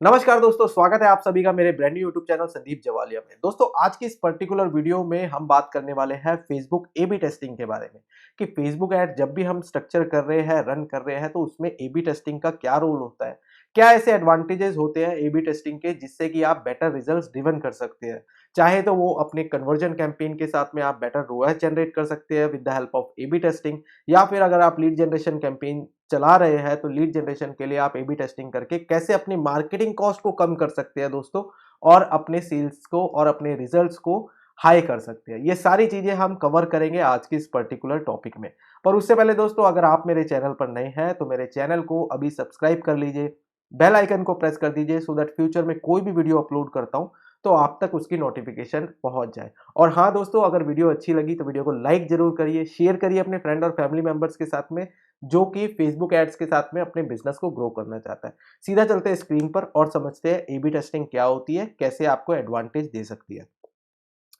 नमस्कार दोस्तों, स्वागत है आप सभी का मेरे brand new YouTube channel Sandeep Jawaliya में। दोस्तों, आज की इस पर्टिकुलर वीडियो में हम बात करने वाले हैं फेसबुक ए बी टेस्टिंग के बारे में कि फेसबुक ऐड जब भी हम स्ट्रक्चर कर रहे हैं, रन कर रहे हैं, तो उसमें ए बी टेस्टिंग का क्या रोल होता है। क्या ऐसे एडवांटेजेस होते हैं ए बी टेस्टिंग के जिससे कि आप बेटर रिजल्ट्स ड्रिवन कर सकते हैं। चाहे तो वो अपने कन्वर्जन कैंपेन के साथ में आप बेटर रोएस जनरेट कर सकते हैं with the help of A B testing, या फिर अगर आप लीड जनरेशन कैंपेन चला रहे हैं तो लीड जनरेशन के लिए आप ए बी टेस्टिंग करके कैसे अपनी मार्केटिंग कॉस्ट को कम कर सकते हैं दोस्तों, और अपने सेल्स को और अपने रिजल्ट्स को हाई कर सकते हैं। ये सारी चीजें हम कवर करेंगे आज की इस पर्टिकुलर टॉपिक में। पर उससे पहले दोस्तों, अगर आप मेरे चैनल पर नए हैं तो मेरे चैनल को अभी सब्सक्राइब कर लीजिए, बेल आइकन को प्रेस कर दीजिए सो दैट फ्यूचर में कोई भी वीडियो अपलोड करता हूं तो आप तक उसकी नोटिफिकेशन पहुंच जाए। और हाँ दोस्तों, अगर वीडियो अच्छी लगी तो वीडियो को लाइक जरूर करिए, शेयर करिए अपने फ्रेंड और फैमिली मेंबर्स के साथ में जो कि फेसबुक एड्स के साथ में अपने बिजनेस को ग्रो करना चाहता है। सीधा चलते हैं स्क्रीन पर और समझते हैं ए बी टेस्टिंग क्या होती है, कैसे आपको एडवांटेज दे सकती है।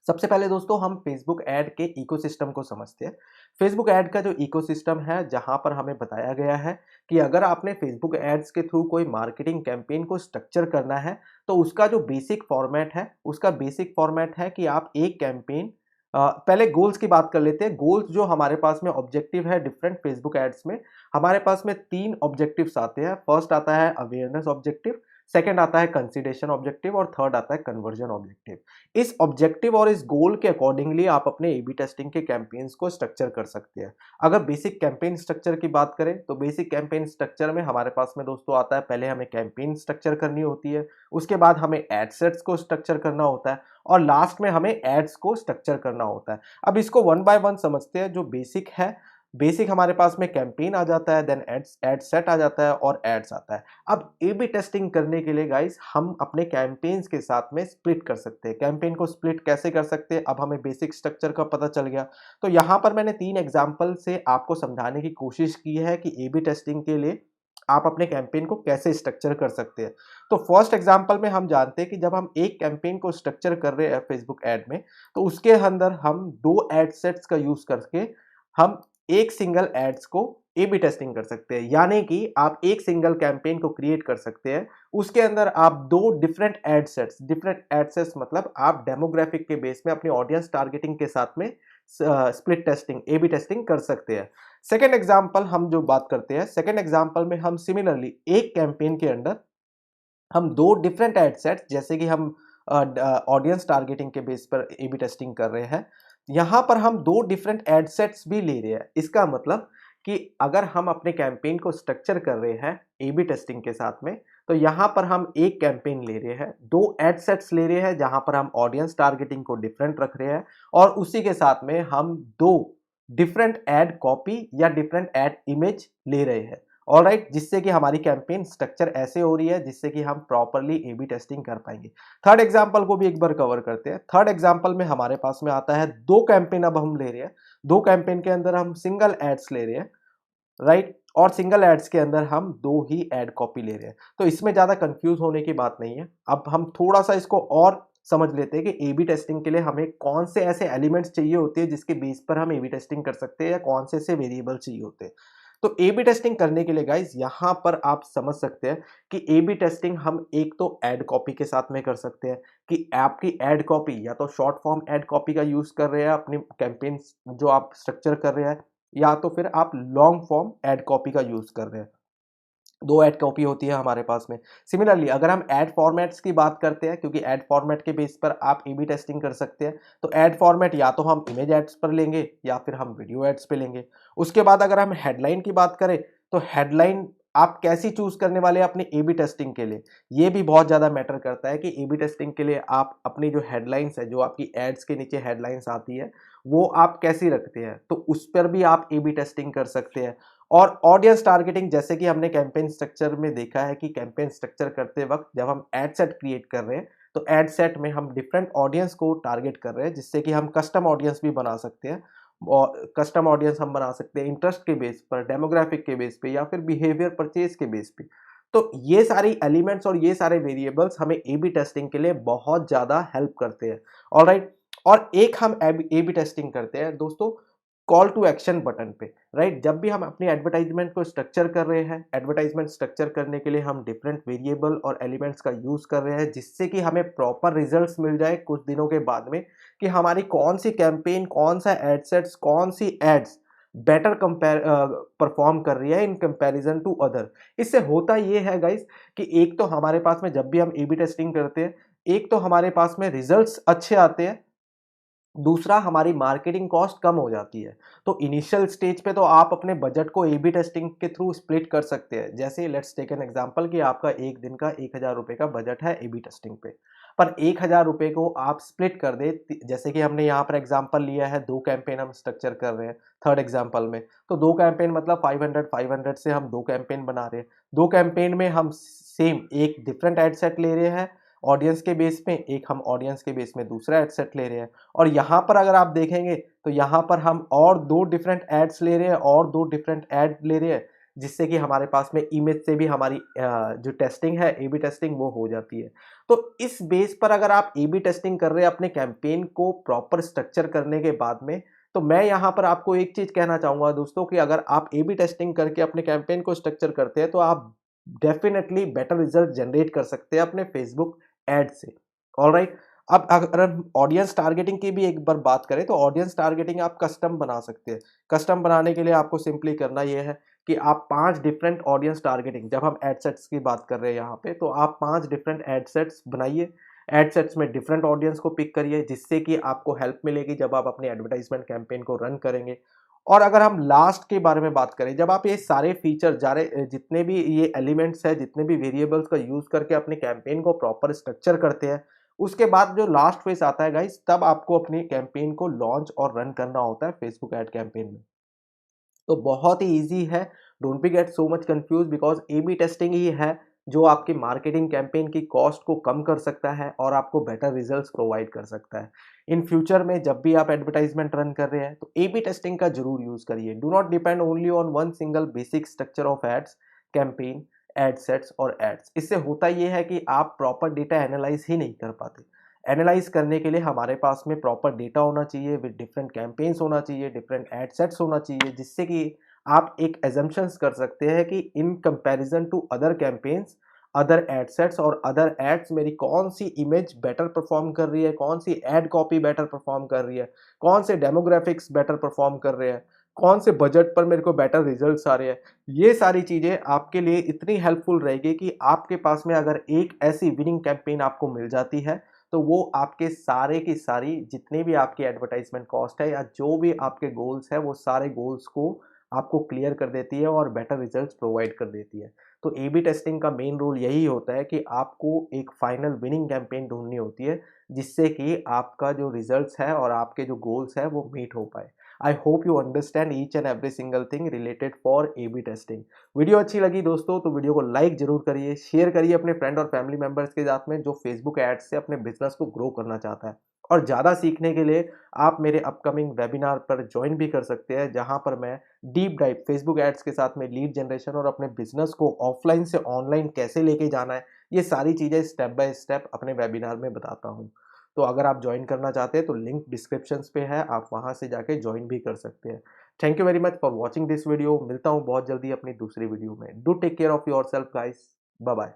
सबसे पहले दोस्तों, हम फेसबुक ऐड के इकोसिस्टम को समझते हैं। फेसबुक ऐड का जो इकोसिस्टम है, जहां पर हमें बताया गया है कि अगर आपने फेसबुक एड्स के थ्रू कोई मार्केटिंग कैंपेन को स्ट्रक्चर करना है तो उसका जो बेसिक फॉर्मेट है, उसका बेसिक फॉर्मेट है कि आप एक कैंपेन, पहले गोल्स की बात कर लेते हैं। गोल्स जो हमारे पास में ऑब्जेक्टिव है डिफरेंट फेसबुक एड्स में, हमारे पास में तीन ऑब्जेक्टिव्स आते हैं। फर्स्ट आता है अवेयरनेस ऑब्जेक्टिव, सेकंड आता है कंसिडरेशन ऑब्जेक्टिव और थर्ड आता है कन्वर्जन ऑब्जेक्टिव। इस ऑब्जेक्टिव और इस गोल के अकॉर्डिंगली आप अपने ए बी टेस्टिंग के कैंपेन्स को स्ट्रक्चर कर सकते हैं। अगर बेसिक कैंपेन स्ट्रक्चर की बात करें तो बेसिक कैंपेन स्ट्रक्चर में हमारे पास में दोस्तों आता है, पहले हमें कैंपेन स्ट्रक्चर करनी होती है, उसके बाद हमें एड सेट्स को स्ट्रक्चर करना होता है और लास्ट में हमें एड्स को स्ट्रक्चर करना होता है। अब इसको वन बाय वन समझते हैं। जो बेसिक है, बेसिक हमारे पास में कैंपेन आ जाता है, देन एड सेट आ जाता है और एड्स आता है। अब ए बी टेस्टिंग करने के लिए गाइस हम अपने कैंपेन्स के साथ में स्प्लिट कर सकते हैं। कैंपेन को स्प्लिट कैसे कर सकते हैं, अब हमें बेसिक स्ट्रक्चर का पता चल गया। तो यहाँ पर मैंने तीन एग्जाम्पल से आपको समझाने की कोशिश की है कि ए बी टेस्टिंग के लिए आप अपने कैंपेन को कैसे स्ट्रक्चर कर सकते हैं। तो फर्स्ट एग्जांपल में हम जानते हैं कि जब हम एक कैंपेन को स्ट्रक्चर कर रहे हैं फेसबुक ऐड में, तो उसके अंदर हम दो एड सेट्स का यूज करके हम एक सिंगल एड्स को ए बी टेस्टिंग कर सकते हैं। यानी कि आप एक सिंगल कैंपेन को क्रिएट कर सकते हैं, उसके अंदर आप दो डिफरेंट एड सेट्स मतलब आप डेमोग्राफिक के बेस में अपनी ऑडियंस टारगेटिंग के साथ में split testing A B testing कर सकते हैं। सेकेंड एग्जाम्पल हम जो बात करते हैं, सेकेंड एग्जाम्पल में हम सिमिलरली एक कैंपेन के अंदर हम दो डिफरेंट एड सेट्स, जैसे कि हम ऑडियंस टारगेटिंग के बेस पर ए बी टेस्टिंग कर रहे हैं, यहां पर हम दो डिफरेंट एड सेट्स भी ले रहे हैं। इसका मतलब कि अगर हम अपने कैंपेन को स्ट्रक्चर कर रहे हैं ए बी टेस्टिंग के साथ में, तो यहां पर हम एक कैंपेन ले रहे हैं, दो एड सेट्स ले रहे हैं जहां पर हम ऑडियंस टारगेटिंग को डिफरेंट रख रहे हैं और उसी के साथ में हम दो डिफरेंट एड कॉपी या डिफरेंट एड इमेज ले रहे हैं। ऑलराइट, जिससे कि हमारी कैंपेन स्ट्रक्चर ऐसे हो रही है जिससे कि हम प्रॉपर्ली ए बी टेस्टिंग कर पाएंगे। थर्ड एग्जांपल को भी एक बार कवर करते हैं। थर्ड एग्जांपल में हमारे पास में आता है दो कैंपेन अब हम ले रहे हैं, दो कैंपेन के अंदर हम सिंगल एड्स ले रहे हैं, राइट, और सिंगल एड्स के अंदर हम दो ही एड कॉपी ले रहे हैं। तो इसमें ज्यादा कंफ्यूज होने की बात नहीं है। अब हम थोड़ा सा इसको और समझ लेते हैं कि ए बी टेस्टिंग के लिए हमें कौन से ऐसे एलिमेंट्स चाहिए होते हैं जिसके बेस पर हम ए बी टेस्टिंग कर सकते हैं, या कौन से ऐसे वेरिएबल चाहिए होते हैं। तो ए बी टेस्टिंग करने के लिए गाइज यहां पर आप समझ सकते हैं कि ए बी टेस्टिंग हम एक तो एड कॉपी के साथ में कर सकते हैं कि आपकी एड कॉपी या तो शॉर्ट फॉर्म एड कॉपी का यूज कर रहे हैं अपनी कैंपेन जो आप स्ट्रक्चर कर रहे हैं, या तो फिर आप लॉन्ग फॉर्म एड कॉपी का यूज कर रहे हैं। दो ऐड कॉपी होती है हमारे पास में। सिमिलरली अगर हम ऐड फॉर्मेट्स की बात करते हैं, क्योंकि ऐड फॉर्मेट के बेस पर आप ए बी टेस्टिंग कर सकते हैं, तो ऐड फॉर्मेट या तो हम इमेज एड्स पर लेंगे या फिर हम वीडियो एड्स पे लेंगे। उसके बाद अगर हम हेडलाइन की बात करें तो हेडलाइन आप कैसी चूज करने वाले हैं अपनी ए बी टेस्टिंग के लिए, ये भी बहुत ज्यादा मैटर करता है कि ए बी टेस्टिंग के लिए आप अपनी जो हेडलाइंस है, जो आपकी एड्स के नीचे हेडलाइंस आती है, वो आप कैसी रखते हैं, तो उस पर भी आप ए बी टेस्टिंग कर सकते हैं। और ऑडियंस टारगेटिंग, जैसे कि हमने कैंपेन स्ट्रक्चर में देखा है कि कैंपेन स्ट्रक्चर करते वक्त जब हम एड सेट क्रिएट कर रहे हैं तो एड सेट में हम डिफरेंट ऑडियंस को टारगेट कर रहे हैं, जिससे कि हम कस्टम ऑडियंस भी बना सकते हैं। और कस्टम ऑडियंस हम बना सकते हैं इंटरेस्ट के बेस पर, डेमोग्राफिक के बेस पे, या फिर बिहेवियर परचेज के बेस पे। तो ये सारी एलिमेंट्स और ये सारे वेरिएबल्स हमें ए बी टेस्टिंग के लिए बहुत ज्यादा हेल्प करते हैं। ऑलराइट, और एक हम ए बी टेस्टिंग करते हैं दोस्तों कॉल टू एक्शन बटन पे, राइट। जब भी हम अपनी एडवर्टाइजमेंट को स्ट्रक्चर कर रहे हैं, एडवर्टाइजमेंट स्ट्रक्चर करने के लिए हम डिफरेंट वेरिएबल और एलिमेंट्स का यूज कर रहे हैं, जिससे कि हमें प्रॉपर रिजल्ट्स मिल जाए कुछ दिनों के बाद में कि हमारी कौन सी कैंपेन, कौन सा एड सेट्स, कौन सी एड्स बेटर कंपेयर परफॉर्म कर रही है इन कंपैरिजन टू अदर। इससे होता ये है गाइस कि एक तो हमारे पास में जब भी हम ए बी टेस्टिंग करते हैं, एक तो हमारे पास में रिजल्ट्स अच्छे आते हैं, दूसरा हमारी मार्केटिंग कॉस्ट कम हो जाती है। तो इनिशियल स्टेज पे तो आप अपने बजट को ए बी टेस्टिंग के थ्रू स्प्लिट कर सकते हैं। जैसे लेट्स टेक एन एग्जांपल कि आपका एक दिन का 1000 रुपए का बजट है ए बी टेस्टिंग पे, पर 1000 रुपए को आप स्प्लिट कर दे। जैसे कि हमने यहाँ पर एग्जांपल लिया है, 2 कैंपेन हम स्ट्रक्चर कर रहे हैं थर्ड एग्जांपल में, तो 2 कैंपेन मतलब 500 से हम 2 कैंपेन बना रहे हैं। 2 कैंपेन में हम सेम एक डिफरेंट एड सेट ले रहे हैं ऑडियंस के बेस में, एक हम ऑडियंस के बेस में दूसरा एड सेट ले रहे हैं। और यहाँ पर अगर आप देखेंगे तो यहाँ पर हम और 2 डिफरेंट एड्स ले रहे हैं और 2 डिफरेंट एड ले रहे हैं, जिससे कि हमारे पास में इमेज से भी हमारी जो टेस्टिंग है, ए बी टेस्टिंग, वो हो जाती है। तो इस बेस पर अगर आप ए बी टेस्टिंग कर रहे हैं अपने कैंपेन को प्रॉपर स्ट्रक्चर करने के बाद में, तो मैं यहाँ पर आपको एक चीज कहना चाहूंगा दोस्तों कि अगर आप ए बी टेस्टिंग करके अपने कैंपेन को स्ट्रक्चर करते हैं तो आप डेफिनेटली बेटर रिजल्ट जनरेट कर सकते हैं अपने फेसबुक एड से। ऑलराइट, अब अगर हम ऑडियंस टारगेटिंग की भी एक बार बात करें तो ऑडियंस टारगेटिंग आप कस्टम बना सकते हैं। कस्टम बनाने के लिए आपको सिंपली करना यह है कि आप 5 डिफरेंट ऑडियंस टारगेटिंग, जब हम एड सेट्स की बात कर रहे हैं यहाँ पे, तो आप 5 डिफरेंट एड सेट्स बनाइए। एड सेट्स में डिफरेंट ऑडियंस को पिक करिए, जिससे कि आपको हेल्प मिलेगी जब आप अपनी एडवर्टाइजमेंट कैंपेन को रन करेंगे। और अगर हम लास्ट के बारे में बात करें, जब आप ये सारे फीचर जितने भी ये एलिमेंट्स है, जितने भी वेरिएबल्स का यूज करके अपने कैंपेन को प्रॉपर स्ट्रक्चर करते हैं, उसके बाद जो लास्ट फेज आता है गाइस, तब आपको अपनी कैंपेन को लॉन्च और रन करना होता है फेसबुक एड कैंपेन में। तो बहुत ही ईजी है, don't be get so much confuse, because A B testing ही है जो आपकी मार्केटिंग कैंपेन की कॉस्ट को कम कर सकता है और आपको बेटर रिजल्ट्स प्रोवाइड कर सकता है। इन फ्यूचर में जब भी आप एडवर्टाइजमेंट रन कर रहे हैं तो ए बी टेस्टिंग का जरूर यूज करिए। Do not depend only on one single basic structure of ads, campaign, ad sets और एड्स। इससे होता यह है कि आप प्रॉपर डेटा एनालाइज ही नहीं कर पाते। एनालाइज करने के लिए हमारे पास में प्रॉपर डेटा होना चाहिए, विद डिफरेंट कैंपेन्स होना चाहिए, डिफरेंट एड सेट्स होना चाहिए, जिससे कि आप एक एजम्पशंस कर सकते हैं कि in comparison to other campaigns, other ad sets और अदर एड्स, मेरी कौन सी इमेज बेटर परफॉर्म कर रही है, कौन सी एड कॉपी बेटर परफॉर्म कर रही है, कौन से डेमोग्राफिक्स बेटर परफॉर्म कर रहे हैं, कौन से बजट पर मेरे को बेटर रिजल्ट्स आ रहे हैं। ये सारी चीज़ें आपके लिए इतनी हेल्पफुल रहेगी कि आपके पास में अगर एक ऐसी विनिंग कैंपेन आपको मिल जाती है, तो वो आपके सारे की सारी जितने भी आपकी एडवर्टाइजमेंट कॉस्ट है या जो भी आपके गोल्स है, वो सारे गोल्स को आपको क्लियर कर देती है और बेटर रिजल्ट्स प्रोवाइड कर देती है। तो ए बी टेस्टिंग का मेन रोल यही होता है कि आपको एक फाइनल विनिंग कैंपेन ढूंढनी होती है, जिससे कि आपका जो रिजल्ट्स है और आपके जो गोल्स है वो मीट हो पाए। I hope you understand each and every single thing related for A B testing. Video अच्छी लगी दोस्तों तो वीडियो को लाइक जरूर करिए, शेयर करिए अपने फ्रेंड और फैमिली मेंबर्स के साथ में जो फेसबुक एड्स से अपने बिजनेस को ग्रो करना चाहता है। और ज़्यादा सीखने के लिए आप मेरे अपकमिंग वेबिनार पर ज्वाइन भी कर सकते हैं, जहां पर मैं डीप डाइव फेसबुक एड्स के साथ में लीड जनरेशन और अपने बिजनेस को ऑफलाइन से ऑनलाइन कैसे लेके जाना है, ये सारी चीज़ें स्टेप बाय स्टेप अपने वेबिनार में बताता हूँ। तो अगर आप ज्वाइन करना चाहते हैं तो लिंक डिस्क्रिप्शन पे है, आप वहां से जाके ज्वाइन भी कर सकते हैं। Thank you very much for watching this video. मिलता हूँ बहुत जल्दी अपनी दूसरी वीडियो में। Do take care of yourself guys, bye bye.